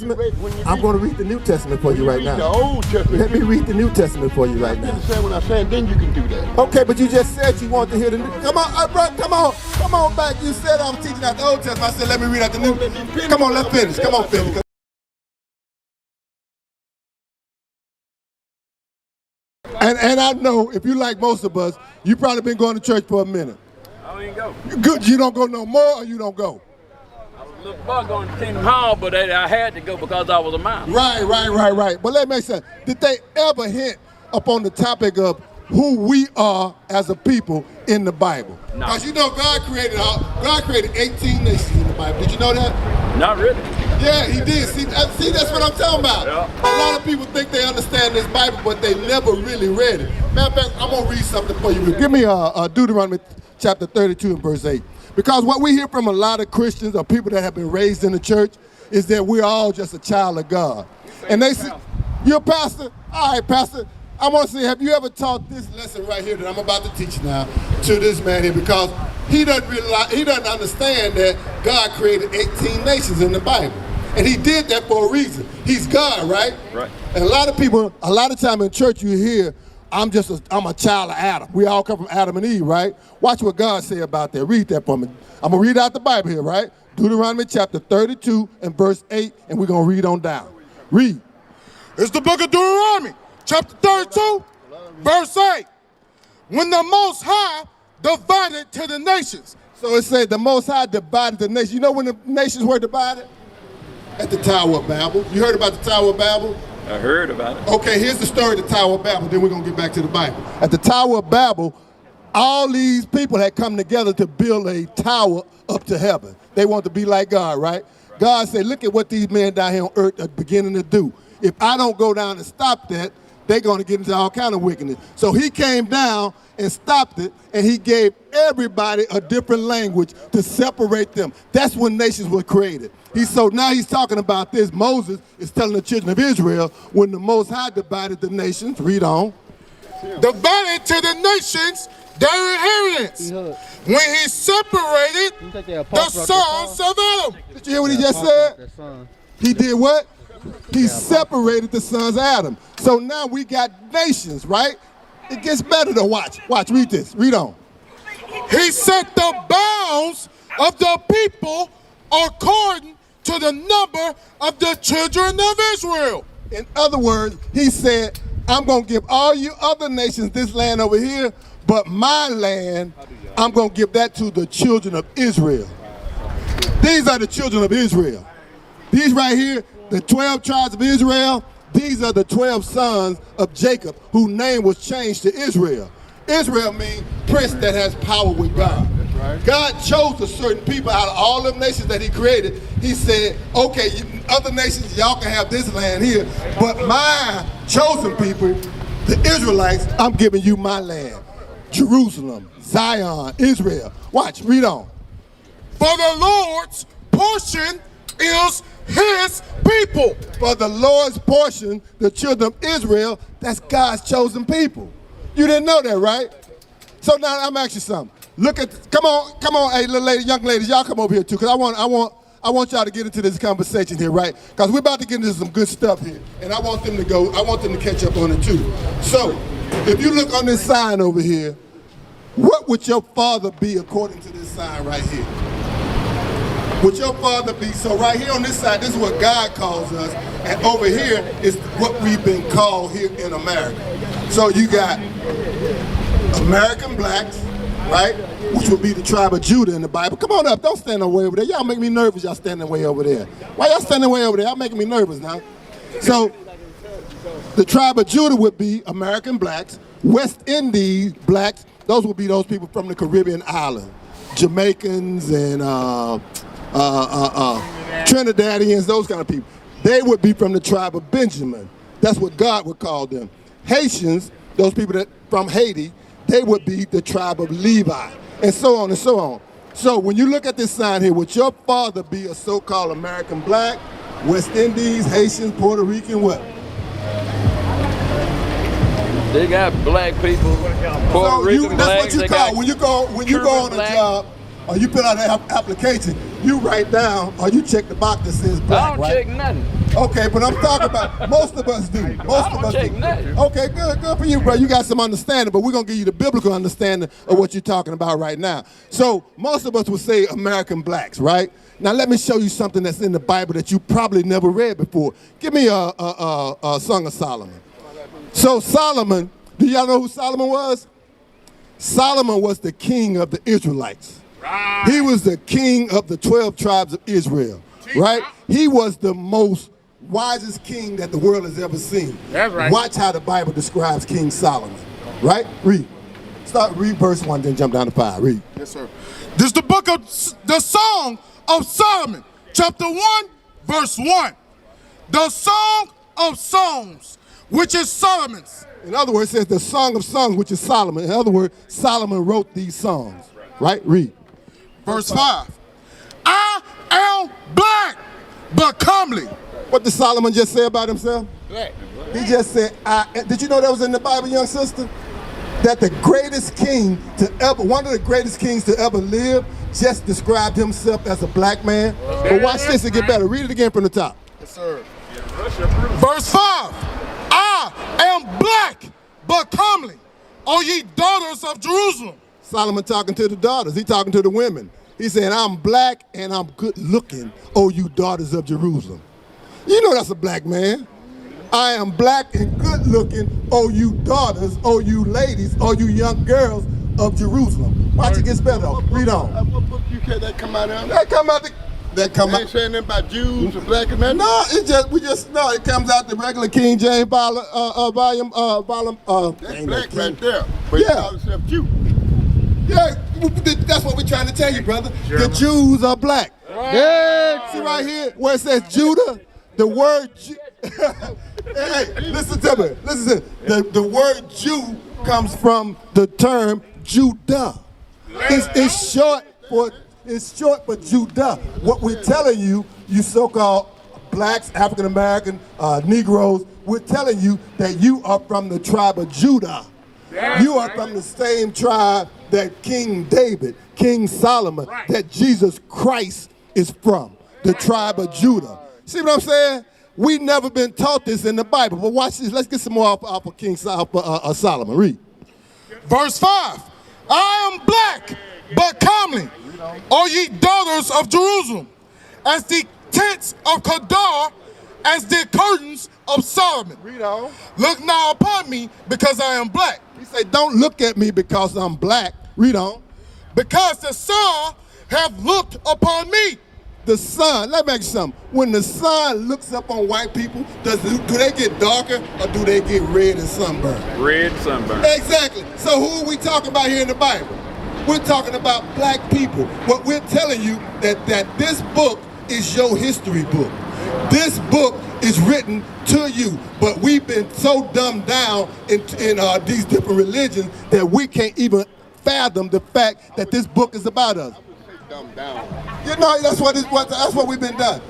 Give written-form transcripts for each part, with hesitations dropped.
Testament? I'm going to read the New Testament for you right now. The Old Testament. Let me read the New Testament for you right now. When I say, then you can do that. Okay, but you just said you want to hear the New. Come on, bro, come on back. You said I was teaching out the Old Testament. I said, let me read out the New. Come on, let's finish. Come on, finish. And I know if you like most of us, you probably been going to church for a minute. I don't even go. Good, you don't go no more, or you don't go? I was a little boy going to Kingdom Hall, but I had to go because I was a man. Right. But let me say, did they ever hint upon the topic of who we are as a people in the Bible? No. Because you know God created 18 nations in the Bible. Did you know that? Not really. Yeah, he did. See, that's what I'm talking about. Yeah. A lot of people think they understand this Bible, but they never really read it. Matter of fact, I'm going to read something for you. Give me Deuteronomy chapter 32 and verse 8. Because what we hear from a lot of Christians or people that have been raised in the church is that we're all just a child of God. And they say, you're a pastor? All right, pastor. I want to say, have you ever taught this lesson right here that I'm about to teach now to this man here? Because he doesn't understand that God created 18 nations in the Bible. And he did that for a reason. He's God, right? Right. And a lot of time in church you hear, I'm a child of Adam. We all come from Adam and Eve, right? Watch what God say about that. Read that for me. I'm going to read out the Bible here, right? Deuteronomy chapter 32 and verse 8, and we're going to read on down. Read. It's the book of Deuteronomy, chapter 32, verse 8. When the Most High divided to the nations. So it said the Most High divided the nations. You know when the nations were divided? At the Tower of Babel. You heard about the Tower of Babel? I heard about it. Okay, here's the story of the Tower of Babel, then we're going to get back to the Bible. At the Tower of Babel, all these people had come together to build a tower up to heaven. They want to be like God, right? God said, look at what these men down here on earth are beginning to do. If I don't go down and stop that, they're going to get into all kind of wickedness. So he came down and stopped it, and he gave everybody a different language to separate them. That's when nations were created. So now he's talking about this. Moses is telling the children of Israel when the Most High divided the nations. Read on. Divided to the nations their inheritance. When he separated the sons of Adam. Did you hear what he just said? He did what? He separated the sons of Adam. So now we got nations, right? It gets better to watch. Watch, read this. Read on. He set the bounds of the people according to the number of the children of Israel. In other words, he said, I'm going to give all you other nations this land over here, but my land, I'm going to give that to the children of Israel. These are the children of Israel. These right here, the 12 tribes of Israel, these are the 12 sons of Jacob, whose name was changed to Israel. Israel means prince that has power with God. God chose a certain people out of all the nations that he created. He said, okay, other nations, y'all can have this land here, but my chosen people, the Israelites, I'm giving you my land. Jerusalem, Zion, Israel. Watch, read on. For the Lord's portion is his people. For the Lord's portion, the children of Israel, that's God's chosen people. You didn't know that, right? So now I'm asking you something. Look at, come on, hey, little lady, young ladies, y'all come over here too, because I want y'all to get into this conversation here, right? Because we're about to get into some good stuff here, and I want them to catch up on it too. So, if you look on this sign over here, what would your father be according to this sign right here? Would your father be, so right here on this side, this is what God calls us, and over here is what we've been called here in America. So you got American blacks, right? Which would be the tribe of Judah in the Bible. Come on up, don't stand no way over there. Y'all make me nervous, y'all standing way over there. Why y'all standing way over there? Y'all making me nervous now. So, the tribe of Judah would be American blacks, West Indies blacks, those would be those people from the Caribbean island. Jamaicans and Trinidadians, those kind of people. They would be from the tribe of Benjamin. That's what God would call them. Haitians, those people that from Haiti, they would be the tribe of Levi, and so on and so on. So when you look at this sign here, would your father be a so-called American black, West Indies, Haitians, Puerto Rican, what? They got black people, Puerto Rican blacks. That's what you call, when you go on a job, or you fill out an application, you write down, or you check the box that says black, I don't right? check nothing. Okay, but I'm talking about most of us do. Most of us check do. that. Okay, good for you, bro. You got some understanding, but we're gonna give you the biblical understanding of what you're talking about right now. So most of us would say American blacks, right? Now let me show you something that's in the Bible that you probably never read before. Give me a Song of Solomon. So Solomon, do y'all know who Solomon was? Solomon was the king of the Israelites. Right. He was the king of the 12 tribes of Israel, right? He was the most wisest king that the world has ever seen. That's right. Watch how the Bible describes King Solomon, right? Read. Read verse 1, then jump down to 5. Read. Yes, sir. This is the book of the Song of Solomon, chapter 1, verse 1. The Song of Songs, which is Solomon's. In other words, it says the Song of Songs, which is Solomon. In other words, Solomon wrote these songs, right? Read. Verse 5. I am black, but comely. What did Solomon just say about himself? Black. He just said, did you know that was in the Bible, young sister? That the greatest king to ever, one of the greatest kings to ever live, just described himself as a black man. But watch this and get better. Read it again from the top. Yes, sir. Verse 5. I am black, but comely, O ye daughters of Jerusalem. Solomon talking to the daughters. He talking to the women. He saying, I'm black and I'm good looking, O you daughters of Jerusalem. You know that's a black man. I am black and good looking, O you daughters, O you ladies, O you young girls of Jerusalem. Watch it gets better. Read on. What book you said that come out of? That come out Ain't saying nothing about Jews or black and that? No, it comes out the regular King James volume. That's black right there. But Yeah. you call yourself Jew. Yeah, that's what we're trying to tell you, brother. The Jews are black. Yeah. See right here where it says Judah, the word hey, listen to me. Listen to me. The word Jew comes from the term Judah. It's short for Judah. What we're telling you, you so-called blacks, African American, Negroes, we're telling you that you are from the tribe of Judah. You are from the same tribe that King David, King Solomon, that Jesus Christ is from, the tribe of Judah. See what I'm saying? We never been taught this in the Bible, but watch this. Let's get some more off of King Solomon. Read. Verse 5. I am black, but comely, O ye daughters of Jerusalem, as the tents of Kedar, as the curtains of Solomon. Read on. Look now upon me, because I am black. He said, don't look at me because I'm black. Read on. Because the sun have looked upon me. The sun, let me ask you something. When the sun looks up on white people, do they get darker or do they get red and sunburned? Red sunburn. Exactly. So who are we talking about here in the Bible? We're talking about black people. What we're telling you that this book is your history book. This book is written to you, but we've been so dumbed down in these different religions that we can't even fathom the fact that this book is about us. Dumbed down. You know, that's what we've been done.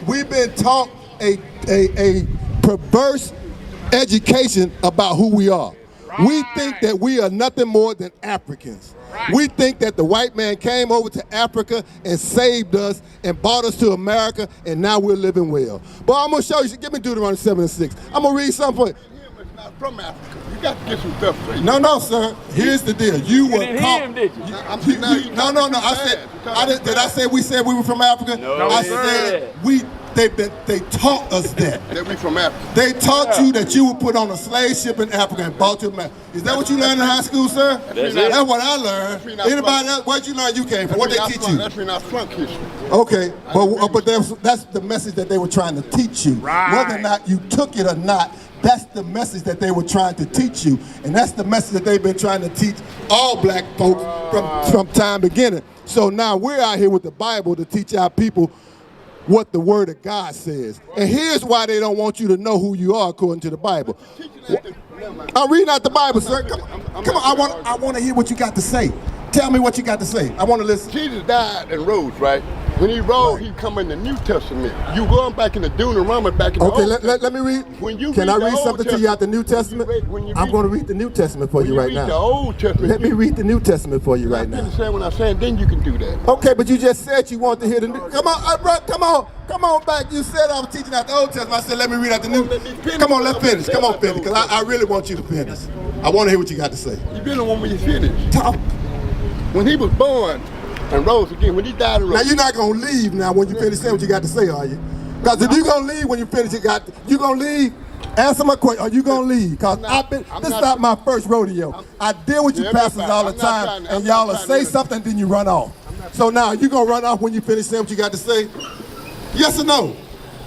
We've been taught a perverse education about who we are. We think that we are nothing more than Africans. We think that the white man came over to Africa and saved us and brought us to America, and now we're living well. But I'm going to show you. Give me Deuteronomy 7:6. I'm going to read something for you. It's not from Africa. You got to get some stuff straight. No, sir. Here's the deal. You were didn't caught. hear him, did you? No. Did I say we said we were from Africa? No, I sir. said they taught us that. That we from Africa. They taught you that you were put on a slave ship in Africa and brought to America. Is that what you learned in high school, sir? That's what I learned. Anybody else? Where'd you learn you came from? What they teach you? That's when I flunk history. Okay, but that's the message that they were trying to teach you. Right. Whether or not you took it or not, that's the message that they were trying to teach you. And that's the message that they've been trying to teach all black folks from time beginning. So now we're out here with the Bible to teach our people what the Word of God says. And here's why they don't want you to know who you are according to the Bible. I'm reading out the Bible, sir. Come on. I want to hear what you got to say. Tell me what you got to say. I want to listen. Jesus died and rose, right? When he rose, he come in the New Testament. You going back in the Deuteronomy, back in the Okay, Old let me read. When you Can I the read Old something to you out the New Testament? I'm going to read the New Testament for you right the now. Old Testament, Let me read the New Testament for you right I now. understand what I'm saying, then you can do that. Okay, but you just said you want to hear the new. Come on, bro, come on back. You said I was teaching out the Old Testament. I said let me read out the New. Come on, let's finish. Come on, finish, because I really want you to finish. I want to hear what you got to say. You really want me to finish? Talk. When he was born and rose again, when he died and rose. Now you're not gonna leave now when you finish saying what you got to say, are you? Because if you're gonna leave when you finish, you gonna leave. Answer my question. Are you gonna leave? Because this is not my first rodeo. I deal with you pastors all the time, and y'all will say something, then you run off. So now you gonna run off when you finish saying what you got to say? Yes or no?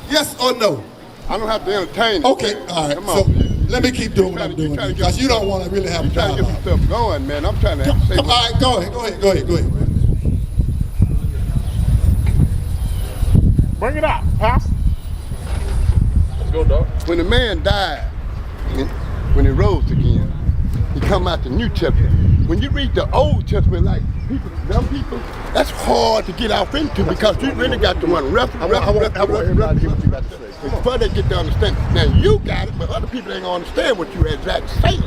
Yes or no? I don't have to entertain it. Okay, all right. So let me keep doing what I'm doing because you don't want to really have a trying to get some stuff going, man. I'm trying to say. All right, go ahead. Bring it out, Pastor. Let's go, dog. When the man died, when he rose again, he come out the New Testament. When you read the Old Testament, like them people, that's hard to get off into because you really got to run reference. Before they get to understand. Now you got it, but other people ain't gonna understand what you exactly saying.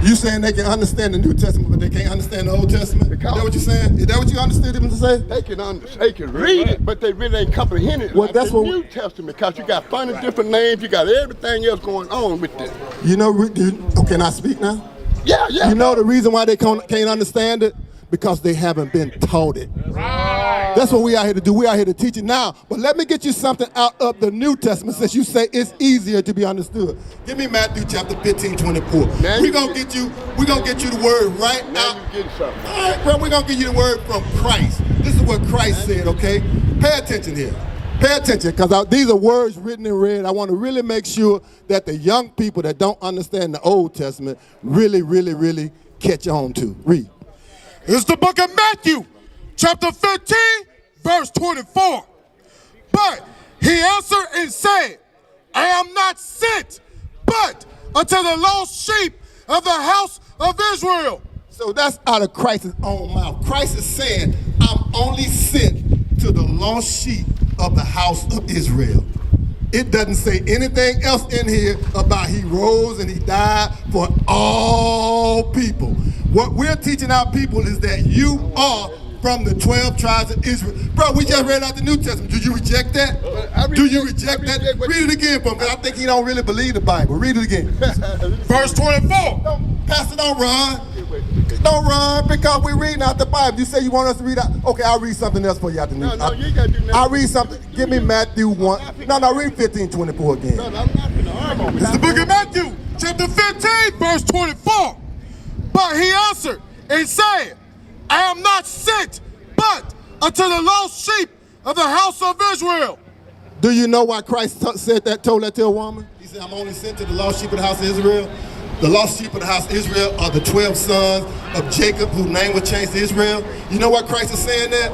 You saying they can understand the New Testament, but they can't understand the Old Testament? Is that what you're saying? Is that what you understood them to say? They can read it, but they really ain't comprehending it. Well, like that's the what New Testament, because you got funny different names, you got everything else going on with this. You know, can I speak now? Yeah. You know the reason why they can't understand it? Because they haven't been taught it. Right. That's what we out here to do. We out here to teach it now. But let me get you something out of the New Testament since you say it's easier to be understood. Give me Matthew chapter 15, 24. We're gonna get you the word right now. out. You get something. All right, bro, we're gonna give you the word from Christ. This is what Christ said, okay? Pay attention here. Pay attention, because these are words written in red. I want to really make sure that the young people that don't understand the Old Testament really catch on to. Read. It's the book of Matthew, chapter 15, verse 24. But he answered and said, I am not sent, but unto the lost sheep of the house of Israel. So that's out of Christ's own mouth. Christ is saying, I'm only sent to the lost sheep of the house of Israel. It doesn't say anything else in here about he rose and he died for all people. What we're teaching our people is that you are from the 12 tribes of Israel. Bro, we just read out the New Testament. Do you reject that? Do you reject that? Read it again for me. I think he don't really believe the Bible. Read it again. Verse 24. Pastor, don't run. Don't run because we're reading out the Bible. You say you want us to read out. Okay, I'll read something else for you out the New. No, you ain't got to do nothing. I'll read something. Give me Matthew 1. No, read 15:24 again. No, I'm not going to argue. It's the book of Matthew, chapter 15, verse 24. But he answered and said, I am not sent, but unto the lost sheep of the house of Israel. Do you know why Christ told that to a woman? He said, I'm only sent to the lost sheep of the house of Israel. The lost sheep of the house of Israel are the 12 sons of Jacob, whose name was changed to Israel. You know why Christ is saying that?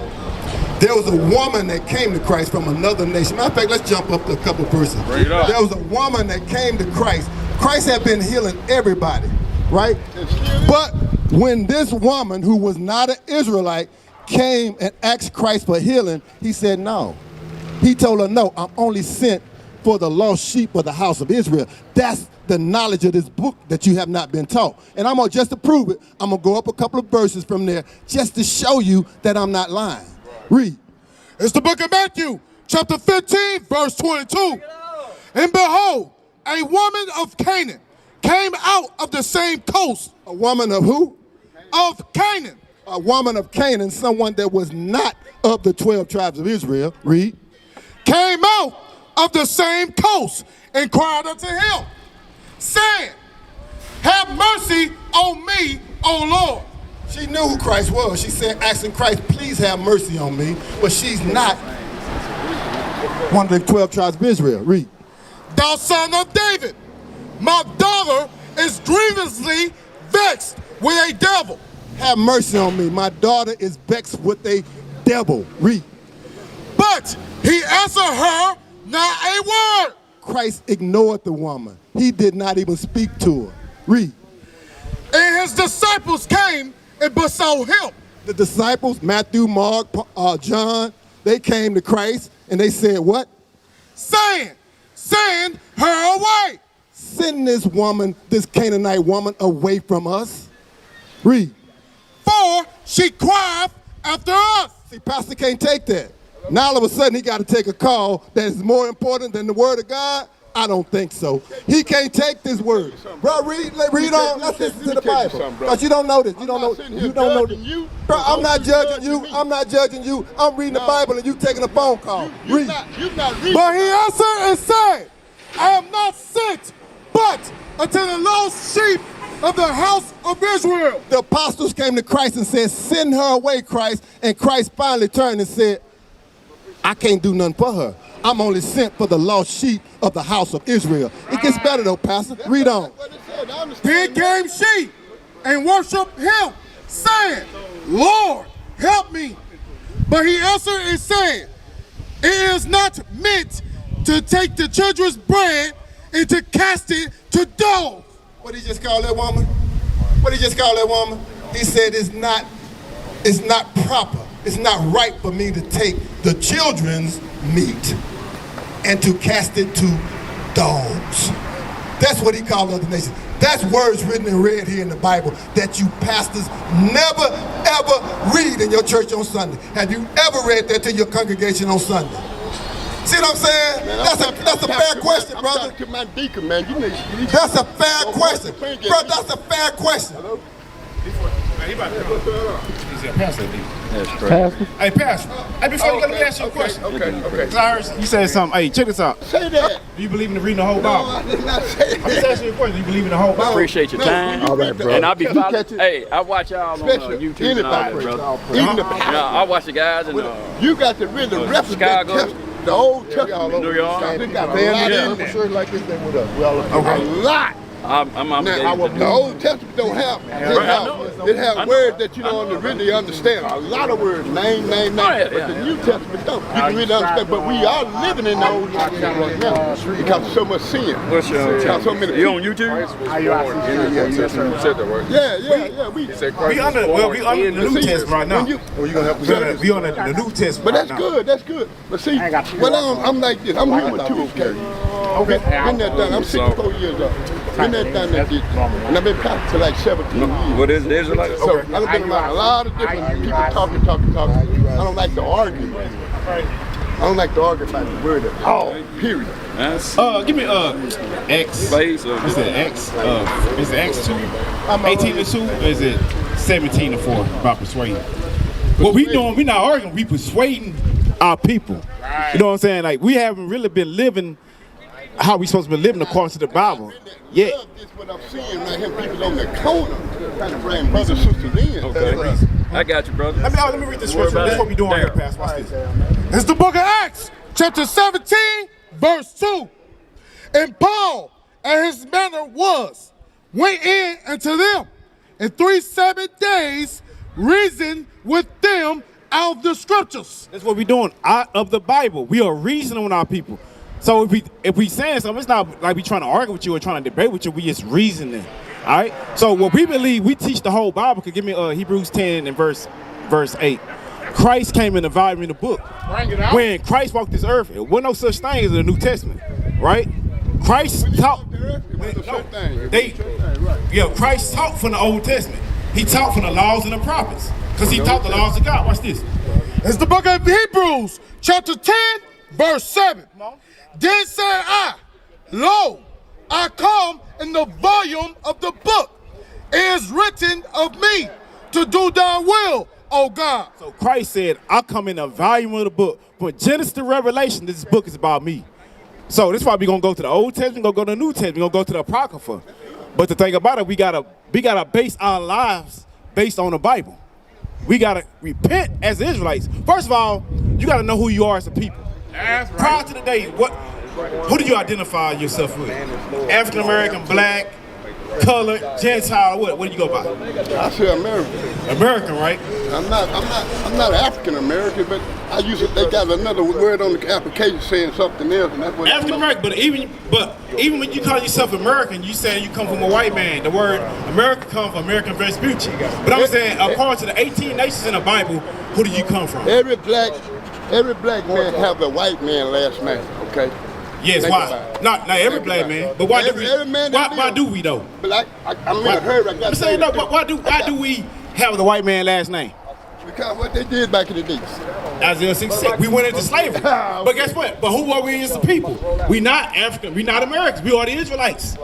There was a woman that came to Christ from another nation. Matter of fact, let's jump up to a couple of verses. There was a woman that came to Christ. Christ had been healing everybody, right? But when this woman, who was not an Israelite, came and asked Christ for healing, he said no. He told her, no, I'm only sent for the lost sheep of the house of Israel. That's the knowledge of this book that you have not been taught. And I'm going to, just to prove it, I'm going to go up a couple of verses from there just to show you that I'm not lying. Read. It's the book of Matthew, chapter 15, verse 22. And behold, a woman of Canaan came out of the same coast. A woman of who? Of Canaan. A woman of Canaan, someone that was not of the 12 tribes of Israel. Read. Came out of the same coast and cried unto him, saying, have mercy on me, O Lord. She knew who Christ was. She said, asking Christ, please have mercy on me. But she's not one of the 12 tribes of Israel. Read. Thou son of David, my daughter is grievously vexed with a devil. Have mercy on me. My daughter is vexed with a devil. Read. But he answered her not a word. Christ ignored the woman. He did not even speak to her. Read. And his disciples came and besought him, The disciples, Matthew, Mark, John, they came to Christ and they said what? saying, send her away. Send this woman, this Canaanite woman, away from us. Read. For she cried after us. See, pastor can't take that. Now all of a sudden he got to take a call that is more important than the word of God. I don't think so. He can't take this word. Bro, read on. Let's listen to the Bible. Because you don't know this. You don't know this. Bro, I'm not judging you. I'm not judging you. I'm reading the Bible and you taking a phone call. Read. But he answered and said, I am not sent, but unto the lost sheep of the house of Israel. The apostles came to Christ and said, send her away, Christ. And Christ finally turned and said, I can't do nothing for her. I'm only sent for the lost sheep of the house of Israel. It gets better though, Pastor. Read on. Then came she and worshiped him, saying, Lord, help me. But he answered and said, it is not meant to take the children's bread and to cast it to dogs. What did he just call that woman? What did he just call that woman? He said it's not proper. It's not right for me to take the children's meat and to cast it to dogs. That's what he called other nations. That's words written and read here in the Bible that you pastors never, ever read in your church on Sunday. Have you ever read that to your congregation on Sunday? See what I'm saying? Man, that's a fair question, brother. I'm talking to my deacon, man. That's a fair question. Bro, that's a fair question. Pastor. Hey, Pastor. Hey, before you go, let me ask you a question. Okay. You said something. Hey, check this out. Say that. Do you believe in reading the whole Bible? No, I did not say that. I'm just asking you a question. Do you believe in the whole Bible? Appreciate your time. All right, bro. And I'll be following. Hey, I watch y'all on YouTube and all that, brother. Even the I watch the guys in you got to really represent Chicago. the Old Testament. New York. They got a lot in there. like this thing with us. A lot. I'm obligated to The Old Testament don't have. It have words that you don't really understand. A lot of words, name. But the New Testament don't. You can really understand. But we are living in the Old Testament right now because of so much sin. What's your Because so many You on YouTube? Yeah. We under the New Testament right now. We on the New Testament. But that's good. But see, well, I'm like this. I'm human too, okay? Been there done. I'm 64 years old. Been there done that deep. And I've been pastor for like 17 years. What is it? Israelite? So I've been around a lot of different people talking. I don't like to argue. I don't like to argue about the word at all, period. Give me X. Space or Is it X? Is it X 2? 18 to 2? Or is it 17 to 4 about persuading? What we doing, we not arguing, we persuading our people. You know what I'm saying? Like, we haven't really been living how we supposed to be living according to the Bible. Yeah. This is what I'm seeing right here, people on the corner trying to bring brothers and sisters in. Okay. I got you, brother. Let me read the scripture. That's what we doing here, Pastor. Watch this. It's the book of Acts, chapter 17, verse 2. And Paul and his manner went in unto them, and 3 days reasoned with them out of the scriptures. That's what we doing out of the Bible. We are reasoning with our people. So if we saying something, it's not like we trying to argue with you or trying to debate with you. We just reasoning. All right. So what we believe, we teach the whole Bible. Could give me Hebrews 10 and verse 8. Christ came in the volume of the book. When Christ walked this earth, there wasn't no such thing as the New Testament, right? Christ taught. Christ taught from the Old Testament. He taught from the laws and the prophets because he taught the laws of God. Watch this. It's the book of Hebrews, chapter 10, verse 7. Then said I, lo, I come in the volume of the book. It is written of me to do thy will, O God. So Christ said, I come in the volume of the book. From Genesis to Revelation, this book is about me. So this is why we're going to go to the Old Testament, we're going to go to the New Testament, we're going to go to the Apocrypha. But the thing about it, we gotta base our lives based on the Bible. We gotta repent as Israelites. First of all, you gotta know who you are as a people. That's right. Prior to the day, who do you identify yourself with? African American, black, colored, Gentile, what do you go by? I say American. American, right? I'm not African American, but They got another word on the application saying something else, and that's what African American, but even when you call yourself American, you say you come from a white man. The word America comes from American Vespucci. But I'm saying, according to the 18 nations in the Bible, who do you come from? Every black man have a white man last name, okay? Yes, why? Not every black man, but why do we though? But I'm in a hurry. I'm saying no, why do we have the white man last name? Because what they did back in the days. Isaiah 66. We went into slavery. But guess what? But who are we as a people? We not African. We not Americans. We are the Israelites.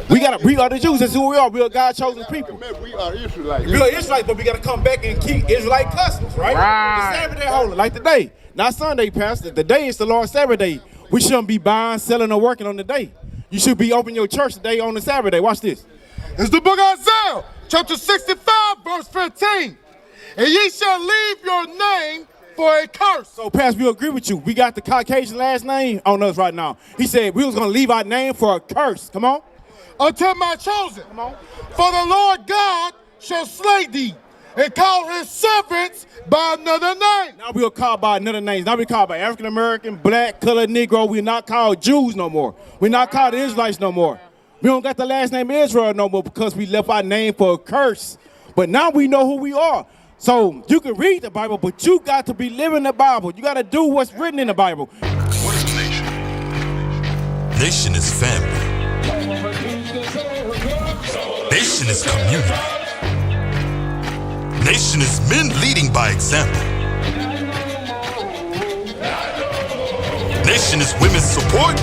We are the Jews. That's who we are. We are God's chosen people. We are Israelites. We are Israelites, but we got to come back and keep Israelite customs, right? The Sabbath day holy, like today. Not Sunday, Pastor. The day is the Lord's Sabbath day. We shouldn't be buying, selling, or working on the day. You should be opening your church today on the Sabbath day. Watch this. It's the book of Isaiah, chapter 65, verse 15. And ye shall leave your name for a curse. So, Pastor, we agree with you. We got the Caucasian last name on us right now. He said we was going to leave our name for a curse. Come on. Until my chosen. Come on. For the Lord God shall slay thee and call his servants by another name. Now we are called by another name. Now we called by African American, black, colored, Negro. We're not called Jews no more. We're not called Israelites no more. We don't got the last name Israel no more because we left our name for a curse. But now we know who we are. So you can read the Bible, but you got to be living the Bible. You got to do what's written in the Bible. What is a nation? Nation is family. Nation is community. Nation is men leading by example. Nation is women's support.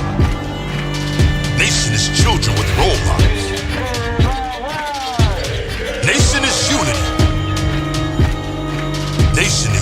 Nation is children with role models. Nation is unity. Nation